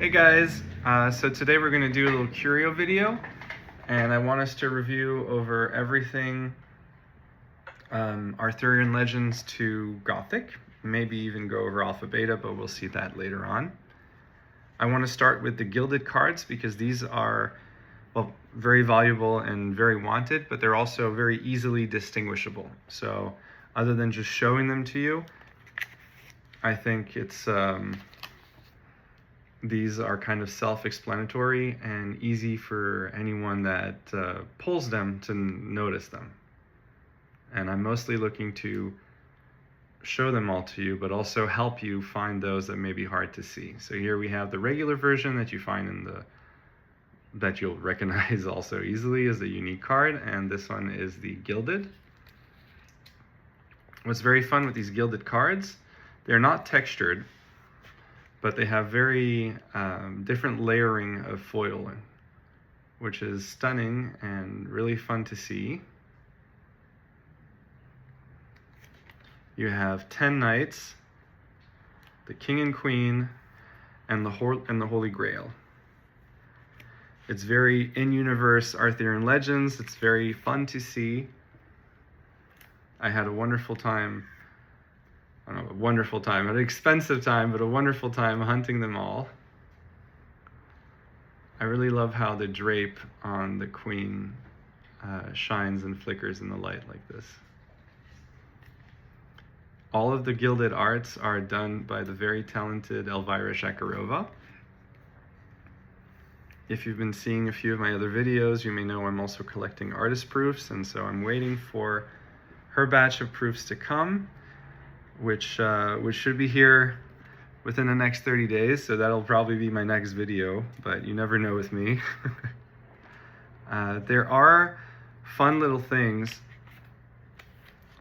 Hey guys, so today we're going to do a little curio video, and I want us to review over everything Arthurian Legends to Gothic, maybe even go over Alpha Beta, but we'll see that later on. I want to start with the gilded cards because these are, well, very valuable and very wanted, but they're also very easily distinguishable. So other than just showing them to you, I think it's these are kind of self-explanatory and easy for anyone that pulls them to notice them. And I'm mostly looking to show them all to you, but also help you find those that may be hard to see. So here we have the regular version that you find in that you'll recognize also easily as a unique card, and this one is the gilded. What's very fun with these gilded cards, they're not textured, but they have very different layering of foil, which is stunning and really fun to see. You have 10 knights, the king and queen, and the Holy Grail. It's very in-universe Arthurian Legends. It's very fun to see. I had a wonderful time. I don't know, a wonderful time, an expensive time, but a wonderful time hunting them all. I really love how the drape on the queen shines and flickers in the light like this. All of the gilded arts are done by the very talented Elvira Shakarova. If you've been seeing a few of my other videos, you may know I'm also collecting artist proofs, and so I'm waiting for her batch of proofs to come, which should be here within the next 30 days, so that'll probably be my next video, but you never know with me. There are fun little things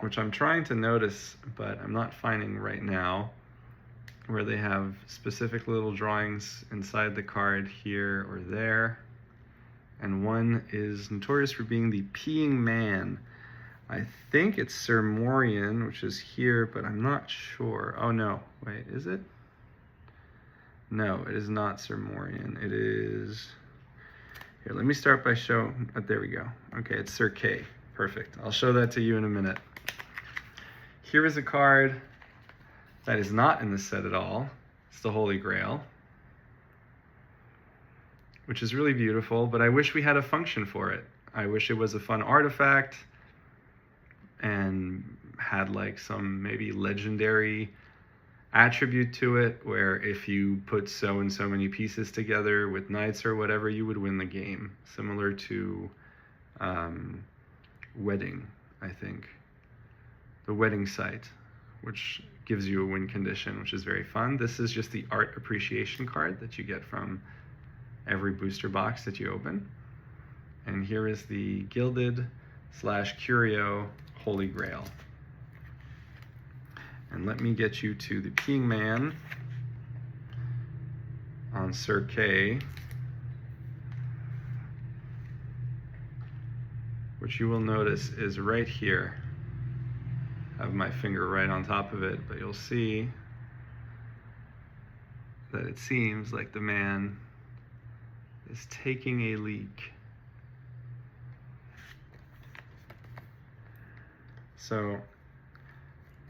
which I'm trying to notice, but I'm not finding right now, where they have specific little drawings inside the card here or there. And one is notorious for being the peeing man. I think it's Sir Morian, which is here, but I'm not sure. Oh no, wait, is it? No, it is not Sir Morian. It is, here, let me start by showing, there we go. Okay, it's Sir K, perfect. I'll show that to you in a minute. Here is a card that is not in the set at all. It's the Holy Grail, which is really beautiful, but I wish we had a function for it. I wish it was a fun artifact and had like some maybe legendary attribute to it, where if you put so and so many pieces together with knights or whatever, you would win the game. Similar to Wedding, I think. The Wedding site, which gives you a win condition, which is very fun. This is just the art appreciation card that you get from every booster box that you open. And here is the gilded / curio Holy Grail. And let me get you to the peeing man on Sir K, which you will notice is right here. I have my finger right on top of it, but you'll see that it seems like the man is taking a leak. So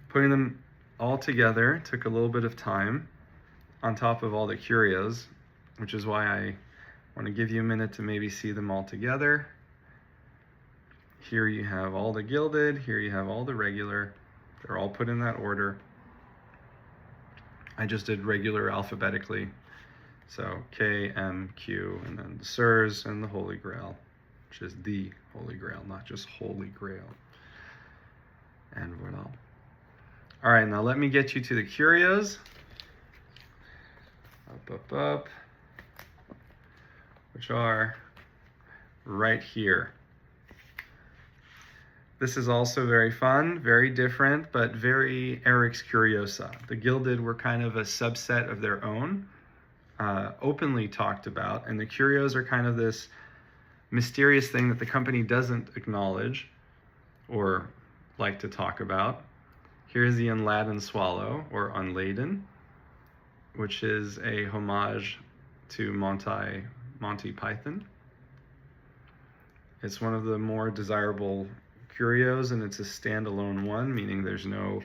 putting them all together took a little bit of time on top of all the curios, which is why I want to give you a minute to maybe see them all together. Here you have all the gilded, here you have all the regular. They're all put in that order. I just did regular alphabetically. So K, M, Q, and then the Sirs and the Holy Grail, which is the Holy Grail, not just Holy Grail. And voila. All right, now let me get you to the curios. Up, which are right here. This is also very fun, very different, but very Eric's Curiosa. The gilded were kind of a subset of their own, openly talked about, and the curios are kind of this mysterious thing that the company doesn't acknowledge or like to talk about. Here's the Unladen Swallow, or Unladen, which is a homage to Monty Python. It's one of the more desirable curios, and it's a standalone one, meaning there's no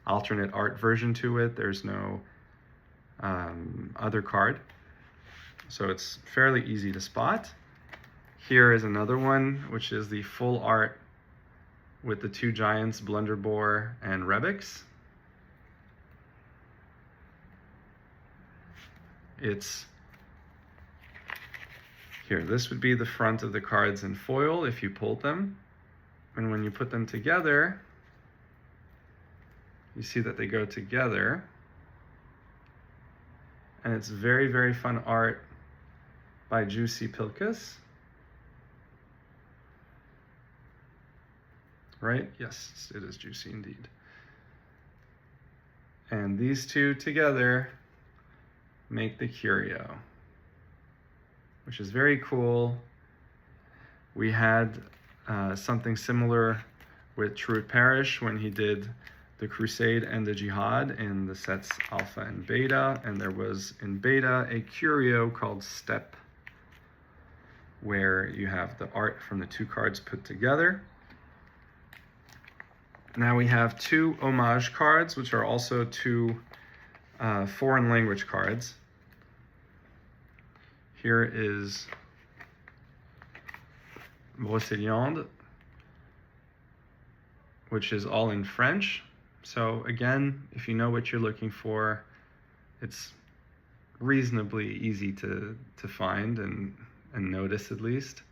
alternate art version to it. There's no other card. So it's fairly easy to spot. Here is another one, which is the full art with the two giants, Blunderbore and Rebix. It's here. This would be the front of the cards in foil if you pulled them. And when you put them together, you see that they go together. And it's very, very fun art by Juicy Pilkus. Right? Yes, it is Juicy indeed. And these two together make the curio, which is very cool. We had something similar with Truett Parrish when he did the Crusade and the Jihad in the sets Alpha and Beta, and there was in Beta a curio called Step, where you have the art from the two cards put together. Now we have two homage cards, which are also two foreign language cards. Here is Brocéliande, which is all in French. So again, if you know what you're looking for, it's reasonably easy to find and notice at least.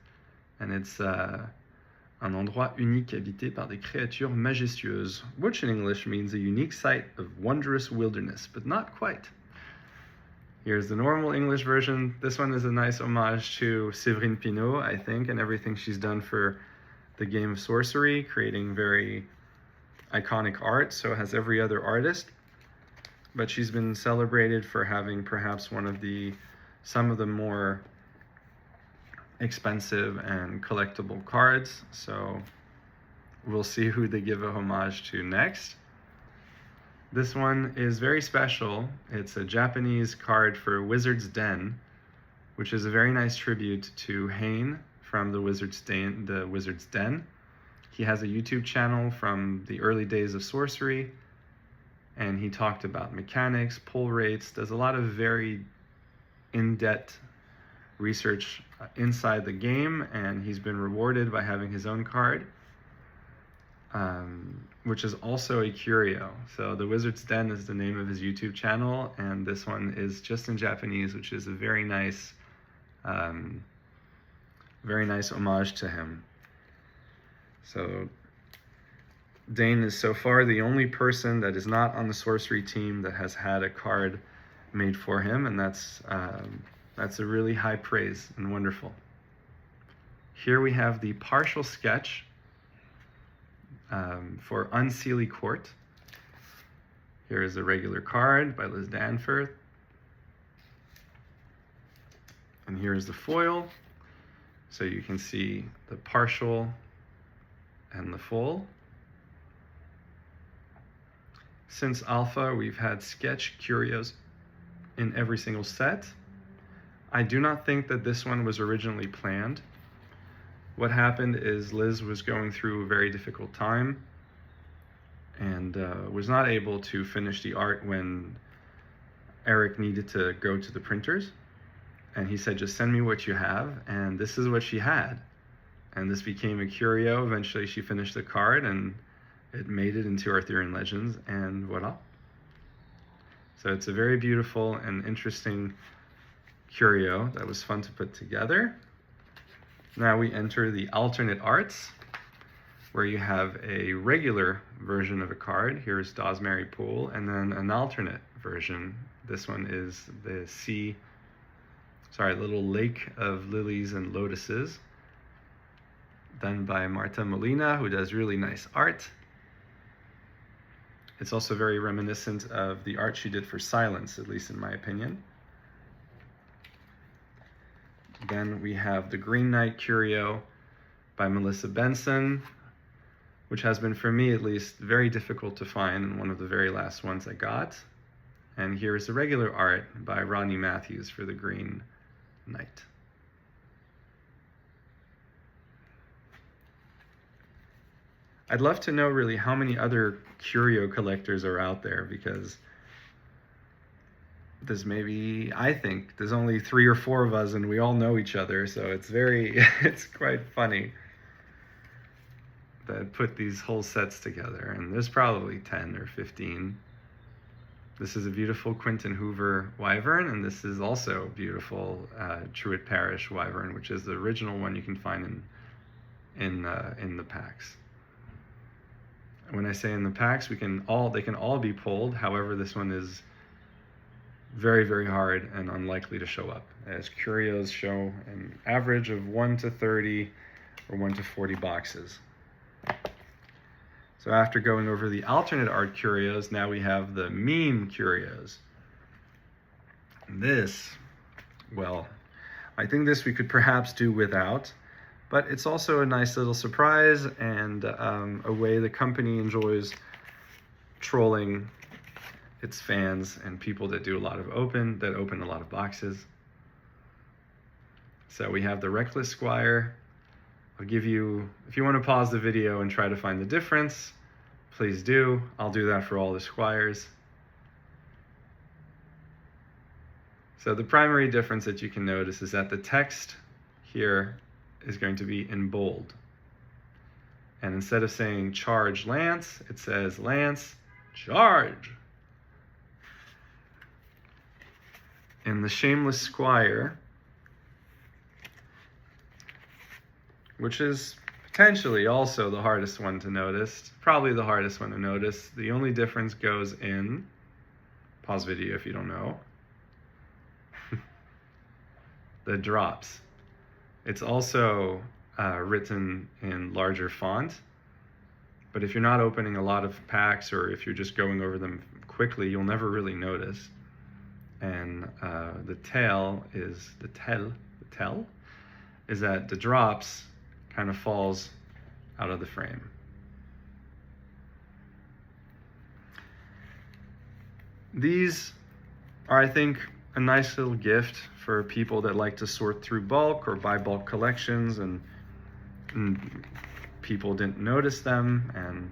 And it's un endroit unique habité par des créatures majestueuses, which in English means a unique site of wondrous wilderness, but not quite. Here's the normal English version. This one is a nice homage to Séverine Pinault, I think, and everything she's done for the game of Sorcery, creating very iconic art, so has every other artist. But she's been celebrated for having perhaps some of the more expensive and collectible cards, so we'll see who they give a homage to next. This one is very special. It's a Japanese card for Wizard's Den, which is a very nice tribute to Hain from the Wizard's Den. He has a YouTube channel from the early days of Sorcery, and he talked about mechanics, pull rates, does a lot of very in-depth research inside the game, and he's been rewarded by having his own card, which is also a curio. So the Wizard's Den is the name of his YouTube channel, and this one is just in Japanese, which is a very nice homage to him. So Dane is so far the only person that is not on the Sorcery team that has had a card made for him, and that's a really high praise and wonderful. Here we have the partial sketch for Unseelie Court. Here is a regular card by Liz Danforth. And here is the foil. So you can see the partial and the full. Since Alpha, we've had sketch curios in every single set. I do not think that this one was originally planned. What happened is Liz was going through a very difficult time and was not able to finish the art when Eric needed to go to the printers. And he said, just send me what you have. And this is what she had. And this became a curio. Eventually she finished the card and it made it into Arthurian Legends, and voila. So it's a very beautiful and interesting curio that was fun to put together. Now we enter the alternate arts, where you have a regular version of a card. Here's Dosmary Pool, and then an alternate version. This one is the little lake of lilies and lotuses, done by Marta Molina, who does really nice art. It's also very reminiscent of the art she did for Silence, at least in my opinion. Then we have the Green Knight Curio by Melissa Benson, which has been, for me at least, very difficult to find, and one of the very last ones I got. And here is the regular art by Rodney Matthews for the Green Knight. I'd love to know really how many other curio collectors are out there, because there's maybe, I think, there's only 3 or 4 of us and we all know each other, so it's it's quite funny that put these whole sets together, and there's probably 10 or 15. This is a beautiful Quinton Hoover wyvern, and this is also a beautiful Truett Parish wyvern, which is the original one you can find in the packs. When I say in the packs, they can all be pulled. However, this one is very, very hard and unlikely to show up, as Curios show an average of 1 to 30 or 1 to 40 boxes. So after going over the alternate art curios, now we have the meme curios. This, well, I think this we could perhaps do without, but it's also a nice little surprise and a way the company enjoys trolling its fans and people that do a lot of open a lot of boxes. So we have the Reckless Squire. I'll give you, if you want to pause the video and try to find the difference, please do. I'll do that for all the squires. So the primary difference that you can notice is that the text here is going to be in bold. And instead of saying charge Lance, it says Lance charge. In the Shameless Squire, which is potentially also the hardest one to notice, probably the hardest one to notice, the only difference goes in, pause video if you don't know, the drops. It's also written in larger font, but if you're not opening a lot of packs or if you're just going over them quickly, you'll never really notice. And the tell is that the drops kind of falls out of the frame. These are, I think, a nice little gift for people that like to sort through bulk or buy bulk collections and people didn't notice them, and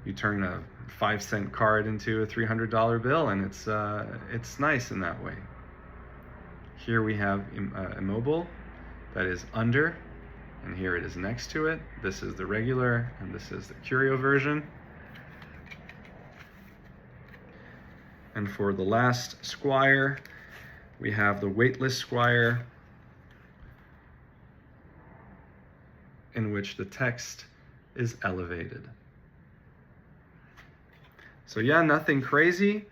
you turn a 5-cent card into a $300 bill, and it's nice in that way. Here we have Immobile that is under, and here it is next to it. This is the regular, and this is the Curio version. And for the last Squire, we have the Weightless Squire, in which the text is elevated. So yeah, nothing crazy,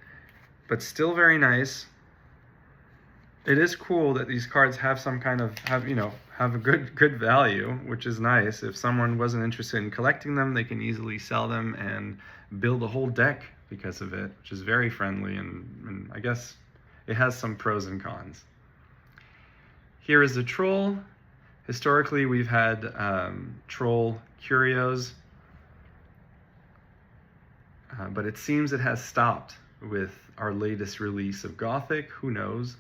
but still very nice. It is cool that these cards have some kind of, have a good value, which is nice. If someone wasn't interested in collecting them, they can easily sell them and build a whole deck because of it, which is very friendly, and I guess it has some pros and cons. Here is the Troll. Historically, we've had Troll Curios, but it seems it has stopped with our latest release of Gothic. Who knows?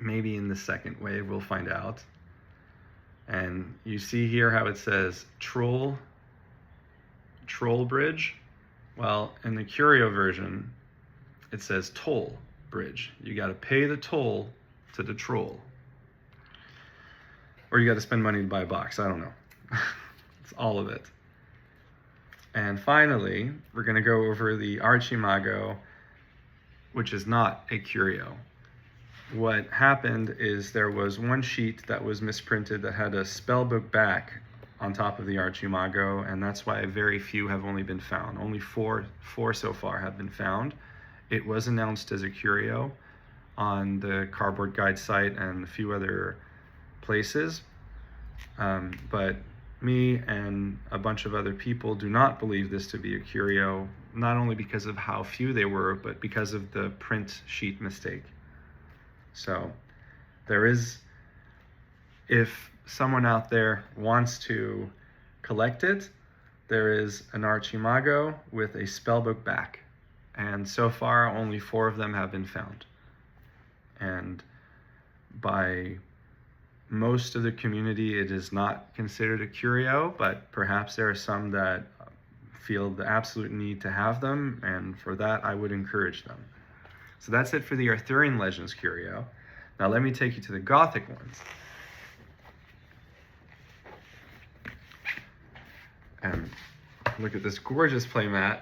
Maybe in the second wave, we'll find out. And you see here how it says Troll Bridge. Well, in the Curio version, it says Toll Bridge. You got to pay the toll to the troll. Or you got to spend money to buy a box. I don't know. It's all of it. And finally, we're going to go over the Archimago, which is not a curio. What happened is there was one sheet that was misprinted that had a spellbook back on top of the Archimago, and that's why very few have only been found. Only four so far have been found. It was announced as a curio on the Cardboard Guide site and a few other places, but me and a bunch of other people do not believe this to be a curio, not only because of how few they were, but because of the print sheet mistake. So there is, if someone out there wants to collect it, there is an Archimago with a spellbook back, and so far only 4 of them have been found. And by most of the community, it is not considered a curio, but perhaps there are some that feel the absolute need to have them, and for that I would encourage them. So that's it for the Arthurian Legends curio. Now let me take you to the Gothic ones. And look at this gorgeous playmat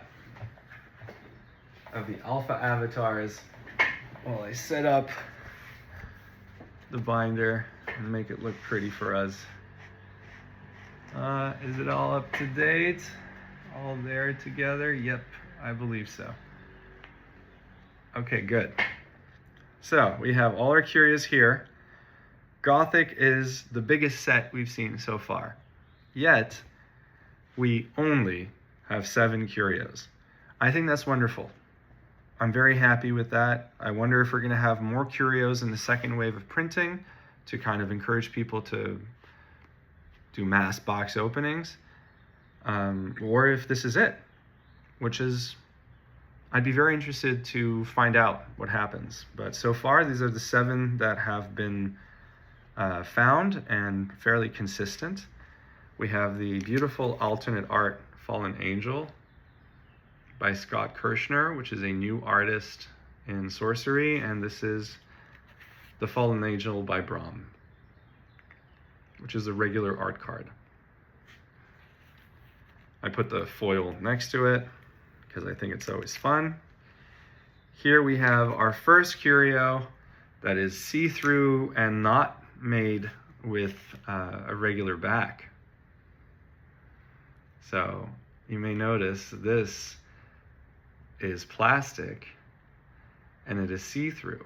of the alpha avatars while I set up the binder and make it look pretty for us. Is it all up to date? All there together? Yep, I believe so. Okay, good. So we have all our curios here. Gothic is the biggest set we've seen so far. Yet, we only have 7 curios. I think that's wonderful. I'm very happy with that. I wonder if we're going to have more curios in the second wave of printing to kind of encourage people to do mass box openings, or if this is it, which is, I'd be very interested to find out what happens. But so far, these are the 7 that have been found and fairly consistent. We have the beautiful alternate art Fallen Angel by Scott Kirshner, which is a new artist in Sorcery, and this is the Fallen Angel by Brahm, which is a regular art card. I put the foil next to it because I think it's always fun. Here we have our first curio that is see-through and not made with a regular back. So you may notice this is plastic and it is see-through.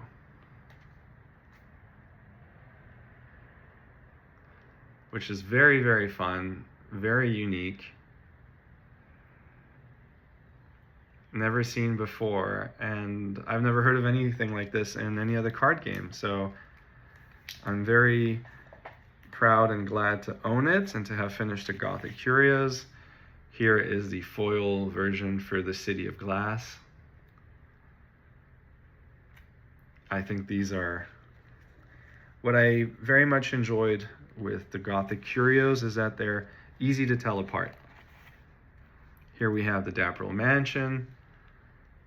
Which is very, very fun, very unique. Never seen before, and I've never heard of anything like this in any other card game. So I'm very proud and glad to own it and to have finished the Gothic Curios. Here is the foil version for the City of Glass. I think these are what I very much enjoyed with the Gothic Curios is that they're easy to tell apart. Here we have the Dapperel Mansion,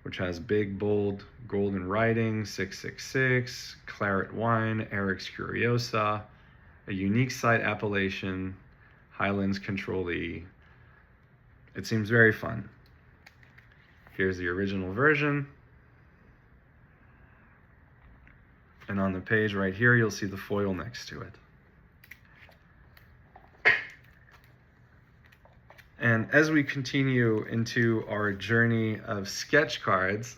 which has big, bold, golden writing, 666, claret wine, Eric's Curiosa, a unique site appellation, Highlands Control E. It seems very fun. Here's the original version. And on the page right here, you'll see the foil next to it. And as we continue into our journey of sketch cards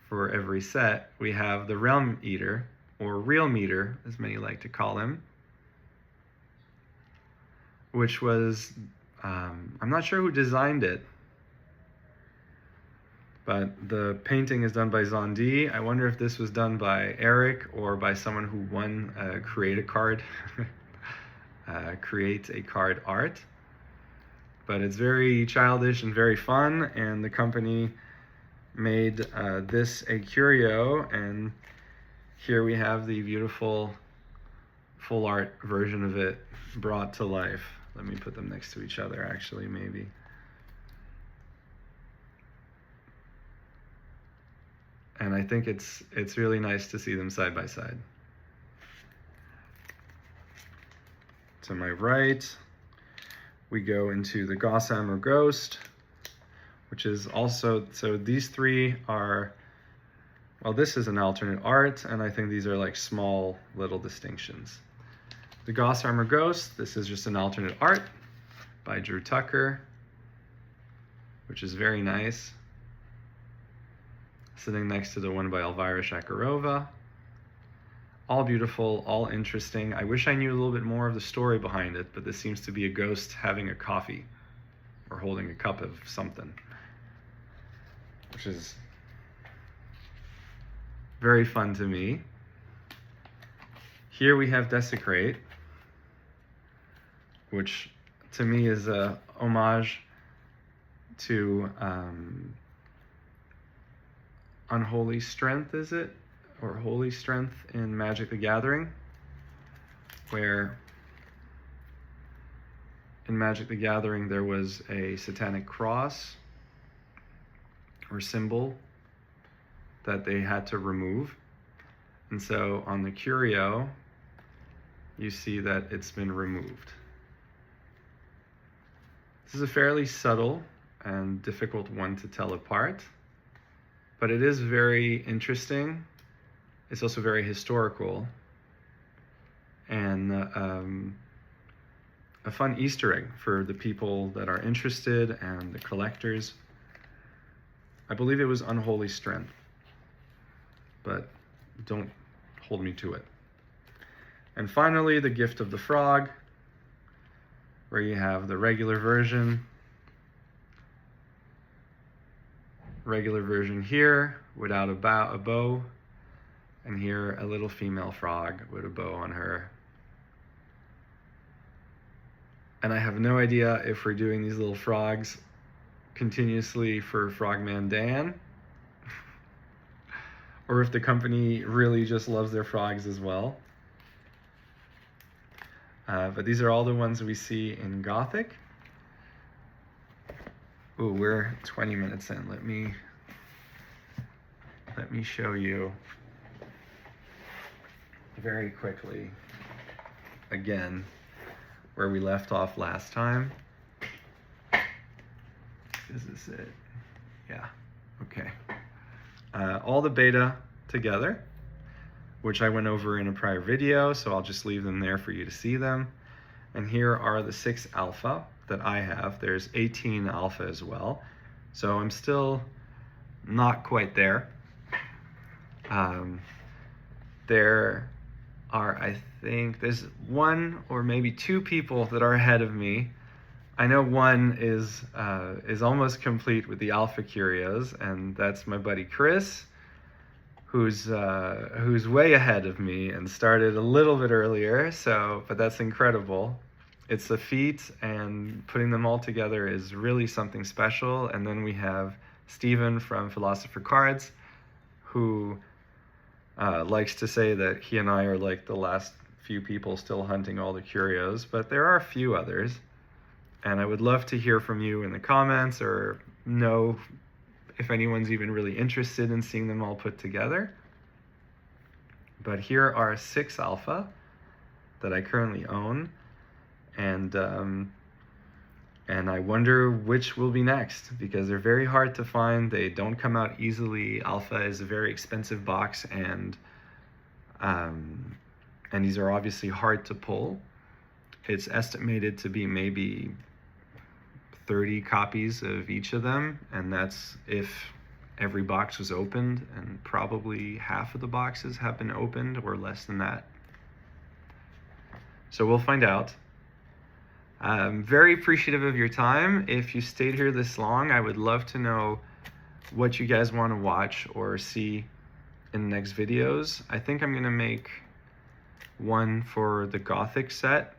for every set, we have the Realm Eater, or Real Meter, as many like to call him, which was, I'm not sure who designed it, but the painting is done by Zondi. I wonder if this was done by Eric or by someone who won Create a Card, Create a Card art. But it's very childish and very fun, and the company made this a curio, and here we have the beautiful full art version of it brought to life. Let me put them next to each other, actually, maybe. And I think it's really nice to see them side by side. To my right, we go into the Gossamer Ghost, which is also, so these 3 are, well, this is an alternate art, and I think these are like small little distinctions. The Gossamer Ghost, this is just an alternate art by Drew Tucker, which is very nice. Sitting next to the one by Elvira Shakarova. All beautiful, all interesting. I wish I knew a little bit more of the story behind it, but this seems to be a ghost having a coffee or holding a cup of something, which is very fun to me. Here we have Desecrate, which to me is a homage to Unholy Strength, is it? Or Holy Strength in Magic the Gathering, where in Magic the Gathering there was a satanic cross or symbol that they had to remove. And so on the curio, you see that it's been removed. This is a fairly subtle and difficult one to tell apart, but it is very interesting. It's also very historical, and a fun Easter egg for the people that are interested and the collectors. I believe it was Unholy Strength, but don't hold me to it. And finally, the Gift of the Frog, where you have the regular version here without a bow, and here a little female frog with a bow on her. And I have no idea if we're doing these little frogs continuously for Frogman Dan, or if the company really just loves their frogs as well. But these are all the ones we see in Gothic. Ooh, we're 20 minutes in. Let me show you very quickly again where we left off last time. Is this it? Yeah, okay. All the beta together, which I went over in a prior video, so I'll just leave them there for you to see them. And here are the 6 alpha that I have. There's 18 alpha as well, so I'm still not quite there. There are, I think, there's 1 or maybe 2 people that are ahead of me. I know one is almost complete with the Alpha Curios, and that's my buddy Chris, who's way ahead of me and started a little bit earlier. But that's incredible. It's a feat, and putting them all together is really something special. And then we have Steven from Philosopher Cards, who likes to say that he and I are like the last few people still hunting all the curios, but there are a few others. And I would love to hear from you in the comments, or know if anyone's even really interested in seeing them all put together. But here are 6 alpha that I currently own, and I wonder which will be next, because they're very hard to find. They don't come out easily. Alpha is a very expensive box, and these are obviously hard to pull. It's estimated to be maybe 30 copies of each of them, and that's if every box was opened, and probably half of the boxes have been opened, or less than that. So we'll find out. I'm very appreciative of your time. If you stayed here this long, I would love to know what you guys want to watch or see in the next videos. I think I'm going to make one for the Gothic set,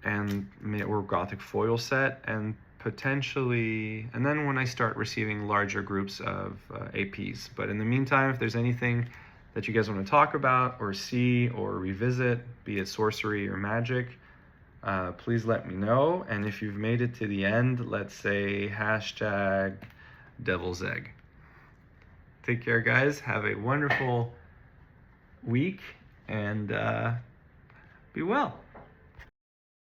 or Gothic foil set, and potentially, and then when I start receiving larger groups of APs. But in the meantime, if there's anything that you guys want to talk about or see or revisit, be it sorcery or magic, please let me know. And if you've made it to the end, let's say #Devil's Egg. Take care, guys. Have a wonderful week, and be well.